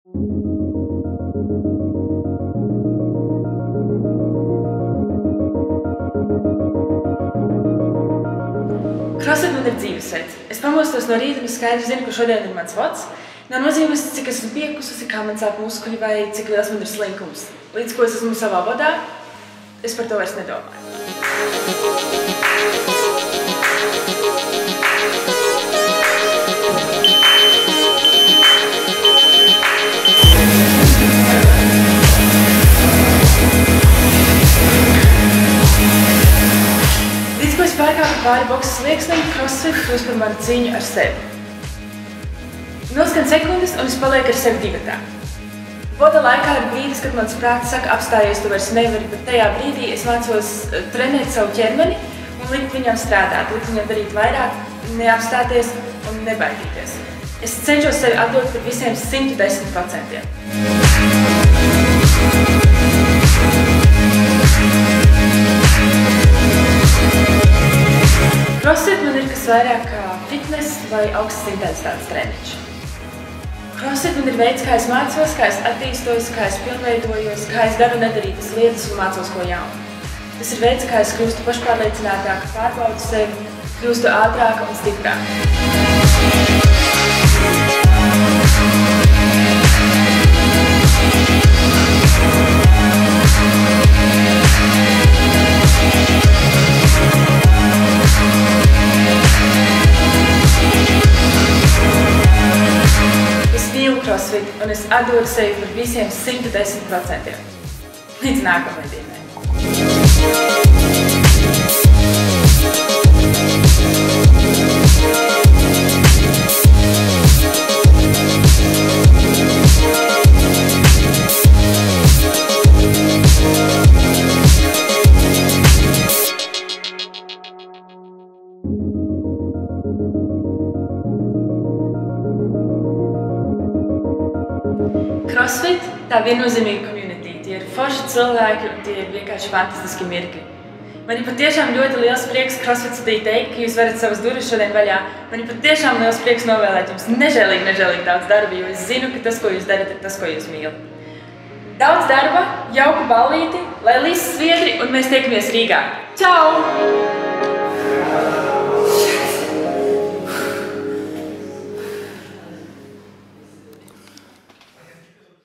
CrossFit man ir dzīvesveids. Es pamostos no rīta un skaidri zinu, ka šodien ir mans vods. Nav nozīmes, cik esmu piekususi, kā man sāp muskuļi vai cik liels man ir slinkums. Līdz ko es esmu savā vodā, es par to vairs nedomāju. Līdz ko es pārkāpu pāri boksas slieksnim, CrossFit kļūst par manu cīņu ar sevi. Noskan sekundes, un es palieku ar sevi divatā. Voda laikā ir brīdis, kad mans prāts saka, apstājies, tu vairs nevari, bet tajā brīdī es mācos trenēt savu ķermeni un likt viņam strādāt, likt viņam darīt vairāk, neapstāties un nebaidīties. Es cenšos sevi atdot par visiem 110%. CrossFit man ir kas vairāk kā fitness vai augstas intensitātes treniņš. CrossFit man ir veids, kā es mācos, kā es attīstos, kā es pilnveidojos, kā es daru nedarītas lietas un mācos ko jaunu. Tas ir veids, kā es kļūstu pašpārliecinātāka, pārbaudu sevi, kļūstu ātrāka un stiprāka. CrossFit, un es atdodu sevi par visiem 110%. Līdz nākamajai dienai. CrossFit tā viennozīmīga community. Tie ir forši cilvēki un tie ir vienkārši fantastiski mirkļi. Man ir patiešām ļoti liels prieks CrossFit City teikt, ka jūs varat savas durvis šodien vaļā. Man ir patiešām liels prieks novēlēt jums nežēlīgi daudz darba, jo es zinu, ka tas, ko jūs darat, ir tas, ko jūs mīlat. Daudz darba, jauku ballīti, lai līdz sviedri un mēs tiekamies Rīgā. Čau!